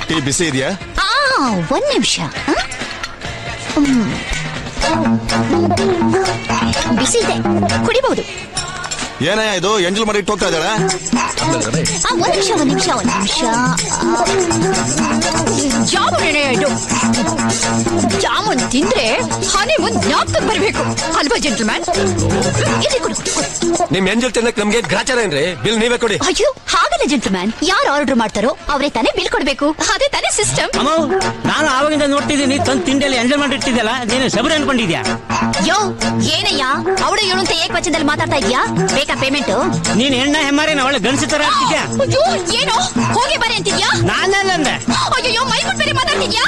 Tea ಬಿಸಿ ಇದೆಯಾ? ಒಂದ್ ನಿಮಿಷ. ಬಿಸಿ ಇದೆ, ಕುಡಿಬಹುದು. ಏನಯ್ಯ ಇದು ಎಂಜಲ್ ಮಾಡಿ ಹೋಗ್ತಾ ಇದ್ದಾಳ? ಒಂದ್ ನಿಮಿಷ. ಜಾಮೂನ್ ಇದು. ಜಾಮೂನ್ ತಿಂದ್ರೆ ಹನಿ ಮುಂದ್ ಜ್ಞಾಪಕ ಬರ್ಬೇಕು ಅಲ್ವಾ ಜೆಂಟಲ್ಮ್ಯಾನ್? ನಿಮ್ ಎಂಜಲ್ ತಿನ್ನಕ್ ನಮ್ಗೆ ಗ್ರಾಚಾರ ಏನ್ರಿ? ಬಿಲ್ ನೀವೇ ಕೊಡಿ. ಅಯ್ಯೋ ಹಾಗಲ್ಲ ಜೆಂಟಲ್ಮ್ಯಾನ್, ಯಾರು ಆರ್ಡರ್ ಮಾಡ್ತಾರೋ ಅವರೇ ತಾನೇ ಬಿಲ್ ಕೊಡ್ಬೇಕು. ಅದೇ ತಾನೇ ಸಿಸ್ಟಮ್. ನಾನು ಆವಾಗಿಂದ ನೋಡ್ತಿದ್ದೀನಿ, ತಂದ್ ತಿಂಡಿಯಲ್ಲಿ ಎಂಜಲ್ ಮಾಡಿಟ್ಟಿದ್ದಲ್ಲ, ನೀನು ಸಬರಿ ಅನ್ಕೊಂಡಿದ್ಯಾ? ಯೋ ಏನಯ್ಯ ಅವಳು ಇವಳು ಅಂತ ಏಕವಚನದಲ್ಲಿ ಮಾತಾಡ್ತಾ ಇದ್ಯಾ? ಬೇಕಾ ಪೇಮೆಂಟ್? ನೀನ್ ಹೆಣ್ಣ ಹೆಮ್ಮಾರೇನ ಅವಳ ಗಂಡಸ ತರ ಆಗ್ತಿದ್ಯಾ? ಅಯ್ಯೋ ಏನೋ ಹೋಗಿ ಬರೆ ಅಂತಿದ್ಯಾ? ನಾನಲ್ಲಂದೆ. ಅಯ್ಯೋ ಮೈ ಬೇರೆ ಮಾತಾಡ್ತಿದ್ಯಾ?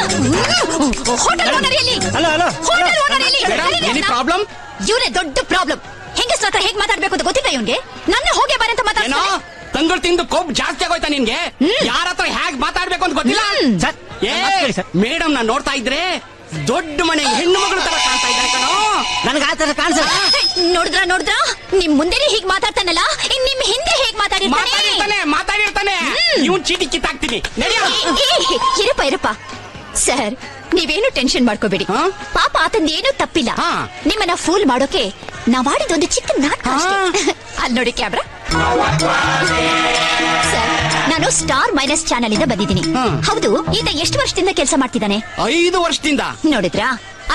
ಹೋಟೆಲ್ ಓನರ್ ಎಲ್ಲಿ? ಹಲೋ ಹೋಟೆಲ್ ಓನರ್ ಎಲ್ಲಿ? Any problem? ಇವನೇ ದೊಡ್ಡ ಪ್ರಾಬ್ಲಮ್. ಹೆಂಗಸ್ರ ಹತ್ರ ಹೇಗ್ ಮಾತಾಡ್ಬೇಕು ಅಂತ ಗೊತ್ತಿಲ್ಲ ಇವನ್ಗೆ. ನನ್ನ ಹೋಗಿ ಬರೆ ಅಂತ ಮಾತಾಡ್ತಾನೆ. ತಂಗಳು ತಿಂದು ಕೋಪ್ ಜಾಸ್ತಿ ಆಗೋಯ್ತಾ ನಿನ್ಗೆ? ಯಾರ ಹತ್ರ ಹೇಗ್ ಮಾತಾಡ್ಬೇಕು ಅಂತ ಗೊತ್ತಿಲ್ಲ. ಮೇಡಮ್ ನಾನ್ ನೋಡ್ತಾ ಇದ್ರೆ ದೊಡ್ಡ ಮನೆ ಹೆಣ್ಣು ಮಗಳು ತರ ಕಾಣ್ತಾ ಇದ್ದಾರೆ ಕಣೋ. ನನಗೆ ಆ ತರ ಕಾಣಿಸಲ್ಲ. ನೋಡಿದ್ರ ನಿಮ್ ಮುಂದೆನೆ ಹೀಗ್ ಮಾತಾಡ್ತಾನಲ್ಲ, ನಿಮ್ ಹಿಂದೆ ಹೇಗ್ ಮಾತಾಡಿರ್ತಾನೆ. ಇವನ್ ಚೀಟಿ ಕಿತ್ತಾಕ್ತೀನಿ. ಇರಪ್ಪ ಸರ್, ನೀವೇನು ಟೆನ್ಷನ್ ಮಾಡ್ಕೋಬೇಡಿ. ಪಾಪ ಆತಂದ ಏನೂ ತಪ್ಪಿಲ್ಲ. ನಿಮ್ಮನ್ನ ಫೂಲ್ ಮಾಡೋಕೆ ನಾವಾಡಿದೊಂದು ಚಿಕ್ಕ ನಾಟಕ. ಅಲ್ಲಿ ನೋಡಿ ಕ್ಯಾಮ್ರಾ. ಸರ್, ನಾನು ಸ್ಟಾರ್ ಮೈನಸ್ ಚಾನೆಲ್ ಇಂದ ಬಂದಿದ್ದೀನಿ. ಹೌದು, ಈತ ಎಷ್ಟು ವರ್ಷದಿಂದ ಕೆಲಸ ಮಾಡ್ತಿದ್ದಾನೆ? 5 ವರ್ಷದಿಂದ. ನೋಡಿದ್ರಾ,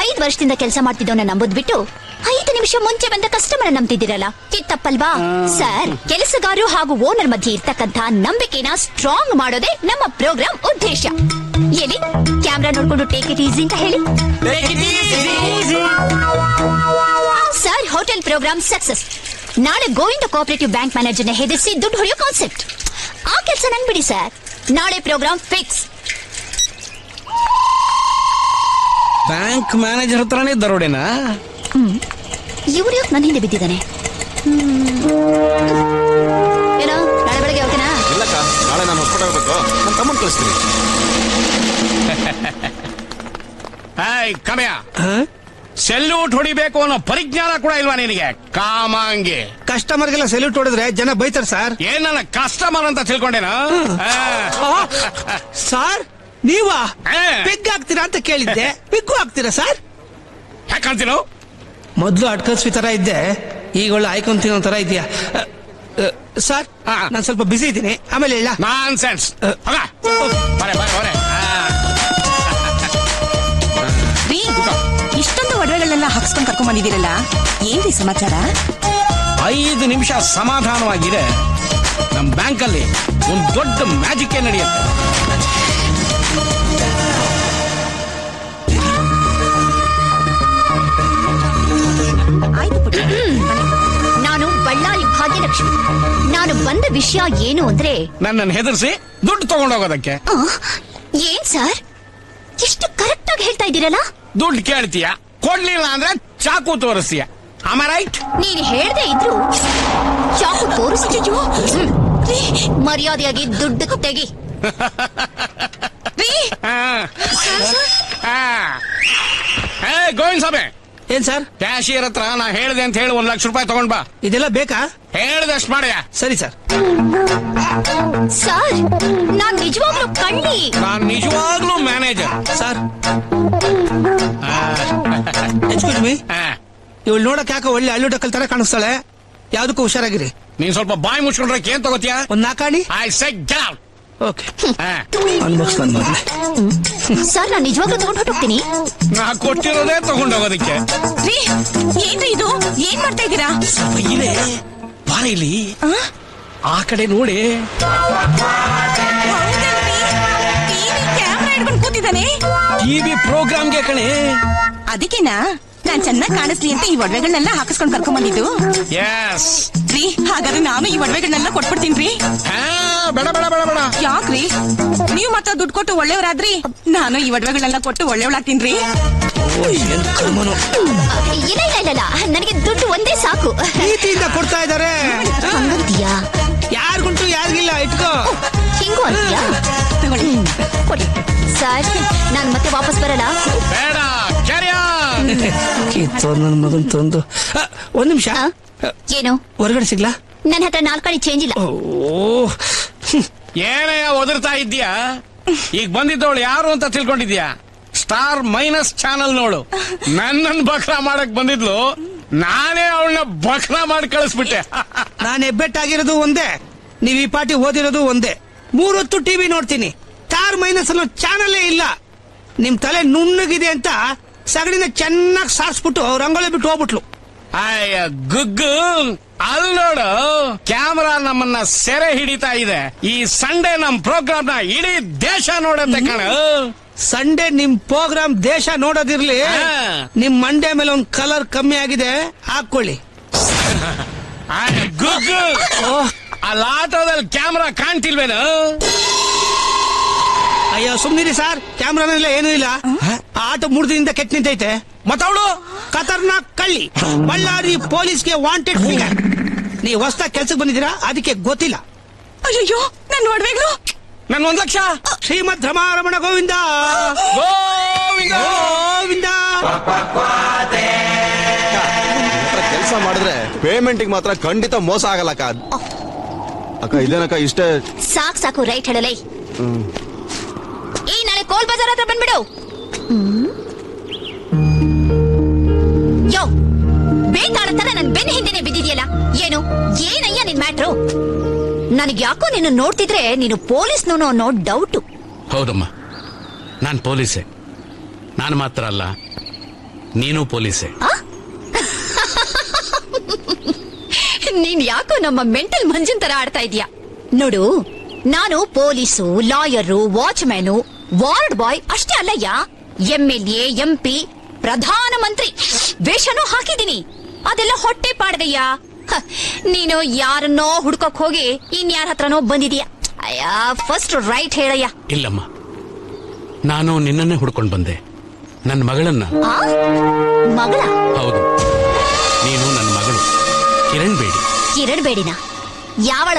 5 ವರ್ಷದಿಂದ ಕೆಲಸ ಮಾಡ್ತಿದ್ದವನ್ನ ನಂಬುದ್ ಬಿಟ್ಟು 5 ನಿಮಿಷ ಮುಂಚೆ ಬಂದ ಕಸ್ಟಮರ್ ನಂಬ್ತಿದ್ದೀರಲ್ಲ, ಇದು ತಪ್ಪಲ್ವಾ? ಸರ್, ಕೆಲಸಗಾರರು ಹಾಗೂ ಓನರ್ ಮಧ್ಯೆ ಇರ್ತಕ್ಕಂಥ ನಂಬಿಕೆನ ಸ್ಟ್ರಾಂಗ್ ಮಾಡೋದೇ ನಮ್ಮ ಪ್ರೋಗ್ರಾಮ್ ಉದ್ದೇಶ. ಎಲ್ಲಿ ಕ್ಯಾಮ್ರಾ ನೋಡ್ಕೊಂಡು ಟೇಕ್ ಇಟ್ ಈಸಿ ಅಂತ ಹೇಳಿ. Sir, hotel program success. ನಾಳೆ ಗೋವಿಂದ ಕೋಆಪರೇಟಿವ್ ಬ್ಯಾಂಕ್ ಮ್ಯಾನೇಜರ್ನ ಹೆದರಿಸಿ ದುಡ್ಡು ಹೊಡೆಯೋ ಕಾನ್ಸೆಪ್ಟ್. ಆ ಕೆಲಸ ನಂಗೆ ಬಿಡಿ ಸರ್. ನಾಳೆ ಪ್ರೋಗ್ರಾಮ್ ಫಿಕ್ಸ್. ಬ್ಯಾಂಕ್ ಮ್ಯಾನೇಜರ್ ಹತ್ರನೇ ದರೋಡೆನಾ? ಇವ್ರು ಯಾಕೆ ನನ್ನ ಹಿಂದೆ ಬಿದ್ದಿದ್ದಾನೆ? ಏನೋ ನಾಳೆ ಬೆಳಗ್ಗೆ ಹೋಗ್ತೀನಾ? ಇಲ್ಲಕ್ಕ, ನಾಳೆ ನಾನು ಹೊಸಪೇಟೆ ಹೋಗ್ಬೇಕು. ನನ್ನ ತಮ್ಮನ್ ಕಳಿಸ್ತೀನಿ. ಕಮಯ, ಸೆಲ್ಯೂಟ್ ಹೊಡಿಬೇಕು ಅನ್ನೋ ಪರಿಜ್ಞಾನ ಕೂಡ ಇಲ್ವಾ ನಿನಗೆ? ಕಾಮಾಂಗಿ. ಕಸ್ಟಮರ್ಗೆಲ್ಲ ಸೆಲ್ಯೂಟ್ ಹೊಡೆದ್ರೆ ಜನ ಬೈತಾರ ಸರ್. ಏನ್ ನನ್ನ ಕಸ್ಟಮರ್ ಅಂತ ತಿಳ್ಕೊಂಡೇನಾ? ಸರ್, ನೀವಾ ಬಿಗ್ ಆಗ್ತೀರಾ ಅಂತ ಕೇಳಿದ್ದೆ. ಬಿಗ್ಗು ಆಗ್ತೀರಾ ಸರ್? ಯಾಕೆ ಕಾಣ್ತೀನೋ? ಮೊದ್ಲು ಅಡ್ಕಲ್ಸ್ವಿ ತರ ಇದ್ದೆ, ಈಗ ಒಳ್ಳೆ ಆಯ್ಕೊಂತೀನೋ ತರ ಇದೆಯಾ ಸರ್? ನಾನು ಸ್ವಲ್ಪ ಬಿಸಿ ಇದ್ದೀನಿ, ಆಮೇಲೆ ಇಲ್ಲ. ನಾನ್ ಸೆನ್ಸ್. ಇಷ್ಟೊಂದು ಒಡವೆಗಳನ್ನೆಲ್ಲ ಹಾಕ್ಸ್ಕೊಂಡ್ ಕರ್ಕೊಂಡ್ ಬಂದಿದ್ದೀರಲ್ಲ, ಏನ್ರಿ ಸಮಾಚಾರ? 5 ನಿಮಿಷ ಸಮಾಧಾನವಾಗಿದೆ. ನಮ್ ಬ್ಯಾಂಕ್ ಅಲ್ಲಿ ಒಂದು ದೊಡ್ಡ ಮ್ಯಾಜಿಕ್ ನಡೆಯುತ್ತೆ. ನಾನು ಬಳ್ಳಾರಿ ಭಾಗ್ಯಲಕ್ಷ್ಮಿ. ನಾನು ಬಂದ ವಿಷಯ ಏನು ಅಂದ್ರೆ, ನನ್ನನ್ನು ಹೆದರ್ಸಿ ದುಡ್ಡು ತಗೊಂಡೋಗೋದಕ್ಕೆ. ಏನ್ ಸರ್, ಎಷ್ಟು ಕರೆಕ್ಟ್ ಆಗಿ ಹೇಳ್ತಾ ಇದ್ದೀರಲ್ಲ? ದುಡ್ಡು ಕೇಳ್ತೀಯ, ಕೊಡ್ಲಿಲ್ಲ ಅಂದ್ರೆ ಚಾಕು ತೋರಿಸ್ತೀಯ. ಆಮ ರೈಟ್? ನೀನ್ ಹೇಳ್ದೆ ಇದ್ರು ಚಾಕು ತೋರಿಸ್ತಿದ್ಯೋ? ಮರ್ಯಾದೆಯಾಗಿ ದುಡ್ಡು ತೆಗಿ. ಗೋವಿಂದ ಸಾಬೆ. ಏನ್ ಸರ್? ಕ್ಯಾಶಿಯರ್ ಹತ್ರ ನಾ ಹೇಳಿದೆ ಅಂತ ಹೇಳಿ 1 ಲಕ್ಷ ರೂಪಾಯಿ ತಗೊಂಡ್ ಬಾ. ಇದೆಲ್ಲ ಬೇಕಾ? ಹೇಳ್ದಷ್ಟು ಮಾಡ್ಯಾ? ಸರಿ ಸರ್. ಸರ್, ನಾನ್ ನಿಜವಾಗ್ಲೂ ಕಳ್ಳಿ. ನಾನ್ ನಿಜವಾಗ್ಲೂ ಮ್ಯಾನೇಜರ್ ಸರ್. ಎಕ್ಸ್ಕ್ಯೂಸ್ ಮೀ, ಇವಳು ನೋಡಕ್ ಯಾಕೆ ಒಳ್ಳೆ ಅಲ್ಲು ಡಕ್ಕಲ್ ತರ ಕಾಣಿಸ್ತಾಳೆ. ಯಾವ್ದಕ್ಕೂ ಹುಷಾರಾಗಿರಿ. ನೀನ್ ಸ್ವಲ್ಪ ಬಾಯಿ ಮುಚ್ಕೊಂಡ್ರೆ ಏನ್ ತಗೋತೀಯ? ಒಂದ್ ನಾಕಾಣಿ. I say get out. Okay, unbox ನನ್ ಮೊದಲೇ. ಸರ್, ನಾನ್ ನಿಜವಾಗ್ಲೂ ತಗೊಂಡು ಹೊಟ್ಟೋಗ್ತೀನಿ. ನಾ ಕೊಟ್ಟಿರೋದೇ ತಗೊಂಡೋಗೋದಕ್ಕೆ. ಏನ್ರಿ ಇದು? ಏನ್ ಮಾಡ್ತಾ ಇದ್ದೀರಾ? ಬಾರ ಇಲ್ಲಿ, ಆ ಕಡೆ ನೋಡಿ. ಕ್ಯಾಮ್ರಾ ಹಿಡ್ಕೊಂಡು ಕೂತಿದ್ದಾನೆ. ಟಿವಿ ಪ್ರೋಗ್ರಾಮ್ಗೆ ಕಣೆ. ಅದಕ್ಕೆನಾ ನಾನ್ ಚೆನ್ನಾಗಿ ಕಾಣಿಸ್ಲಿ ಅಂತ ಈ ಒಡವೆಗಳನ್ನೆಲ್ಲ ಹಾಕಿಸ್ಕೊಂಡ್ ಕರ್ಕೊಂಡ್ ಬಂದಿದ್ದು? ಎಸ್ ರೀ, ಹಾಗಾದ್ರೆ ನಾನು ಈ ಒಡವೆಗಳನ್ನೆಲ್ಲ ಕೊಟ್ಬಿಡ್ತೀನಿ. ಬೇಡ ಬೇಡ ಬೇಡ ಬೇಡ. ಯಾಕ್ರಿ? ನೀವ್ ಮಾತ್ರ ದುಡ್ಡು ಕೊಟ್ಟು ಒಳ್ಳೆಯವರಾದ್ರಿ, ನಾನು ಈ ಒಡವೆಗಳನ್ನೆಲ್ಲ ಕೊಟ್ಟು ಒಳ್ಳೆಯವಳಾಗ್ತೀನಿ. ಇಲ್ಲ ಇಲ್ಲ ಇಲ್ಲ, ನನಗೆ ದುಡ್ಡು ಒಂದೇ ಸಾಕು. ಪ್ರೀತಿಯಿಂದ ಕೊಡ್ತಾ ಇದಾರೆ. ಹಂಗಂತೀಯಾ? ಯಾರಿಗುಂಟು ಯಾರಿಗಿಲ್ಲ, ಇಟ್ಕೋ. ಹಿಂಗೂ ಅಂತೀಯಾ? ಕೊಡಿ ಸರ್, ನಾನು ಮತ್ತೆ ವಾಪಸ್ ಬರಲ್ಲ. ಬೇಡ, ನನ್ನ ಮಗನ್ ತಂದು 1 ನಿಮಿಷ. ಏನು ಹೊರಗಡೆ ಸಿಗ್ಲಾ? ನನ್ನ ಹತ್ರ 4 ಚೇಂಜ್ ಇಲ್ಲ. ಏನಯ್ಯ ಒದರ್ತಾ ಇದ್ದೀಯಾ? ಈಗ ಬಂದಿದ್ದವಳು ಯಾರು ಅಂತ ತಿಳ್ಕೊಂಡಿದ್ಯಾ? ಸ್ಟಾರ್ ಮೈನಸ್ ಚಾನಲ್ ನೋಡು. ನನ್ನನ್ನು ಬಕ್ರಾ ಮಾಡಕ್ ಬಂದಿದ್ಲು, ನಾನೇ ಅವಳನ್ನ ಬಕ್ರಾ ಮಾಡಿ ಕಳಿಸ್ಬಿಟ್ಟೆ. ನಾನು ಹೆಬ್ಬೆಟ್ಟಾಗಿರೋದು ಒಂದೇ, ನೀವ್ ಈ ಪಾರ್ಟಿ ಓದಿರೋದು ಒಂದೇ. 3 ಹೊತ್ತು ಟಿವಿ ನೋಡ್ತೀನಿ, ಸ್ಟಾರ್ ಮೈನಸ್ ಅನ್ನೋ ಚಾನಲ್ಲೇ ಇಲ್ಲ. ನಿಮ್ ತಲೆ ನುಣ್ಣಗಿದೆ ಅಂತ ಸಗಣಿನ ಚೆನ್ನಾಗಿ ಸಾರಿಸ್ಬಿಟ್ಟು ರಂಗೋಲಿ ಬಿಟ್ಟು ಹೋಗ್ಬಿಟ್ಲು. ಅಯ್ಯ ಗುಗ್ಗು, ಅಲ್ಲಿ ನೋಡು, ಕ್ಯಾಮರಾ ನಮ್ಮನ್ನ ಸೆರೆ ಹಿಡಿತಾ ಇದೆ. ಈ ಸಂಡೇ ನಮ್ ಪ್ರೋಗ್ರಾಮ್ ನ ಇಡೀ ದೇಶ ನೋಡತ್ತೆ ಕಣ. ಸಂಡೇ ನಿಮ್ ಪ್ರೋಗ್ರಾಮ್ ದೇಶ ನೋಡೋದಿರ್ಲಿ, ನಿಮ್ ಮಂಡೆ ಮೇಲೆ ಒಂದ್ ಕಲರ್ ಕಮ್ಮಿ ಆಗಿದೆ, ಹಾಕೊಳ್ಳಿ. ಗುಗ್ಗು, ಅಲ್ಲಿ ಆಟೋದಲ್ಲಿ ಕ್ಯಾಮ್ರಾ ಕಾಣ್ತಿಲ್ವೇನು? ಅಯ್ಯೋ ಸುಮ್ನಿರಿ ಸರ್, ಕ್ಯಾಮ್ರಾನೆಲ್ಲ ಏನೂ ಇಲ್ಲ. ಆಟೋ 3 ದಿನದಿಂದ ಕೆಟ್ಟ ನಿಂತೈತೆ. ಮತ್ತವಳು ಖತರ್ನಾಕ್ ಕಳ್ಳಿ, ಬಳ್ಳಾರಿ ಪೊಲೀಸ್ಗೆ ವಾಂಟೆಡ್ ಫಿಗರ್. ನೀವು ಹೊಸದಾಗಿ ಕೆಲ್ಸಕ್ಕೆ ಬಂದಿದ್ದೀರಾ, ಅದಕ್ಕೆ ಗೊತ್ತಿಲ್ಲ. ಅಯ್ಯೋ ನನ್ನ ಒಡವೆಗಳು, ನನ್ 1 ಲಕ್ಷ. ಶ್ರೀಮದ್ ರಮಾರಮಣ ಗೋವಿಂದ ಗೋವಿಂದ ಗೋವಿಂದ. ಕೆಲಸ ಮಾಡಿದ್ರೆ ಪೇಮೆಂಟ್ ಮಾತ್ರ ಖಂಡಿತ ಮೋಸ ಆಗಲ್ಲ ಅಕ್ಕ. ಅಕ್ಕ ಇದೇನಕ್ಕ ಇಷ್ಟೇ ಸಾಕು ರೈಟ್ ಹೇಳಲೇ. ಈ ನಾಳೆ ಕೋಲ್ ಬಜಾರ್ ಹತ್ರ ಬಂದ್ಬಿಡು. ಯೋ ಬೇತಾಳ ತರ ನನ್ ಬೆನ್ನ ಹಿಂದೆನೆ ಬಿದ್ದಿದ್ಯಲ್ಲ, ಏನಯ್ಯ ನಿನ್ ಮ್ಯಾಟ್ರು? ನನಗ್ ಯಾಕೋ ನಿನ್ನ ನೋಡ್ತಿದ್ರೆ ನೀನು ಪೊಲೀಸ್ನೋನು ಅನ್ನೋ ಡೌಟು. ಹೌದಮ್ಮ, ನಾನ್ ಪೊಲೀಸೆ. ನಾನು ಮಾತ್ರ ಅಲ್ಲ, ನೀನು ಪೊಲೀಸೆ. ನೀನ್ ಯಾಕೋ ನಮ್ಮ ಮೆಂಟಲ್ ಮಂಜನ್ ತರ ಆಡ್ತಾ ಇದೀಯ. ನೋಡು, ನಾನು police, lawyer, watchman, ward boy ಅಷ್ಟೇ ಅಲ್ಲಯ್ಯ, MLA, MP, ಪ್ರಧಾನಮಂತ್ರಿ ವೇಷನೂ ಹಾಕಿದೀನಿ. ಅದೆಲ್ಲ ಹೊಟ್ಟೆ ಪಾಡ್ದಯ್ಯ. ನೀನು ಯಾರನ್ನೋ ಹುಡ್ಕೋಕ್ ಹೋಗಿ ಇನ್ಯಾರ ಹತ್ರನೋ ಬಂದಿದೀಯ. ಅಯ್ಯ, ಫಸ್ಟ್ ರೈಟ್ ಹೇಳಯ್ಯ. ಇಲ್ಲಮ್ಮ, ನಾನು ನಿನ್ನನ್ನೇ ಹುಡ್ಕೊಂಡ್ ಬಂದೆ, ನನ್ನ ಮಗಳನ್ನ. ಮಗಳ? ಹೌದು, ನೀನು ನನ್ನ ಮಗಳು ಕಿರಣ್ ಬೇಡಿ. ಕಿರಣ್ ಬೇಡಿನ? ಯಾವಳ?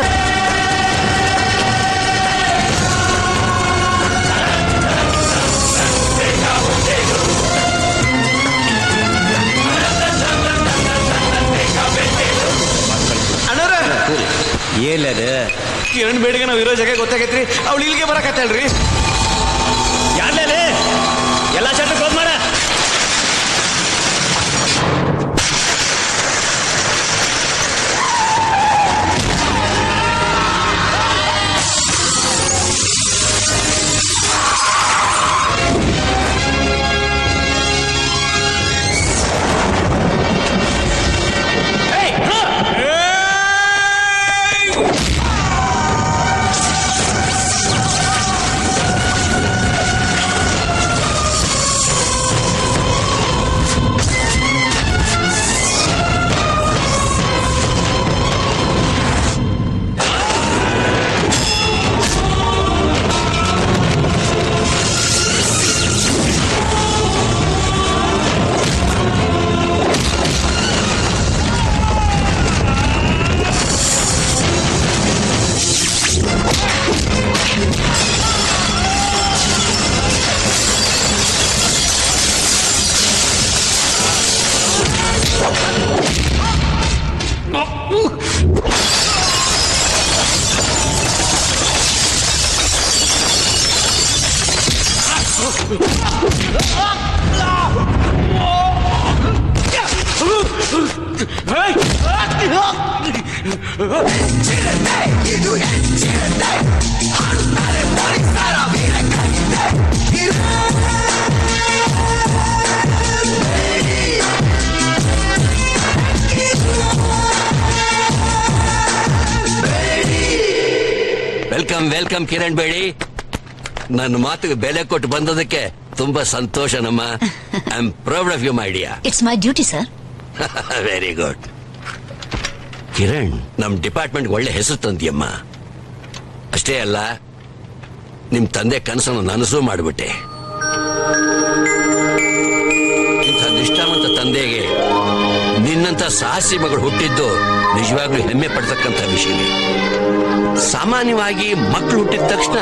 ಏಲದ ಕಿರಣ್ ಬೇಡಿಗೆ ನಾವು ಇರೋ ಜಾಗ ಗೊತ್ತಾಗೈತ್ರಿ. ಅವಳು ಇಲ್ಲಿಗೆ ಬರಕತ್ತಲ್ರಿ. ಯಾರ್ಲೇ ಎಲ್ಲ ಶಟ್ರ್ ಕ್ಲೋಸ್ ಮಾಡ. Welcome welcome Kiran Bedi. ನನ್ನ ಮಾತಿಗೆ ಬೆಲೆ ಕೊಟ್ಟು ಬಂದದಕ್ಕೆ ತುಂಬಾ ಸಂತೋಷ ನಮ್ಮ. I am proud of you my dear. It's my duty sir. Very good. Kiran, ನಮ್ ಡಿಪಾರ್ಟ್ಮೆಂಟ್ ಒಳ್ಳೆ ಹೆಸರು ತಂದಿಯಮ್ಮ. ಅಷ್ಟೇ ಅಲ್ಲ, ನಿಮ್ ತಂದೆ ಕನಸನ್ನು ನನಸು ಮಾಡಿಬಿಟ್ಟೆ. ಇಂಥ ನಿಷ್ಠಾವಂತ ತಂದೆಗೆ ನಿನ್ನಂತ ಸಾಹಸಿ ಮಗಳು ಹುಟ್ಟಿದ್ದು ನಿಜವಾಗ್ಲೂ ಹೆಮ್ಮೆ ಪಡ್ತಕ್ಕಂಥ ವಿಷಯವೇ. ಸಾಮಾನ್ಯವಾಗಿ ಮಕ್ಕಳು ಹುಟ್ಟಿದ ತಕ್ಷಣ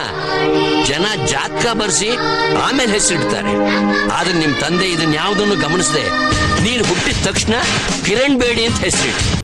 ಜನ ಜಾತಕ ಬರ್ಸಿ ಆಮೇಲೆ ಹೆಸರಿಡ್ತಾರೆ. ಆದ್ರೆ ನಿಮ್ ತಂದೆ ಇದನ್ನ ಯಾವುದನ್ನು ಗಮನಿಸದೆ ನೀನು ಹುಟ್ಟಿದ ತಕ್ಷಣ ಕಿರಣ್ ಬೇಡಿ ಅಂತ ಹೆಸರಿಟ್ಟು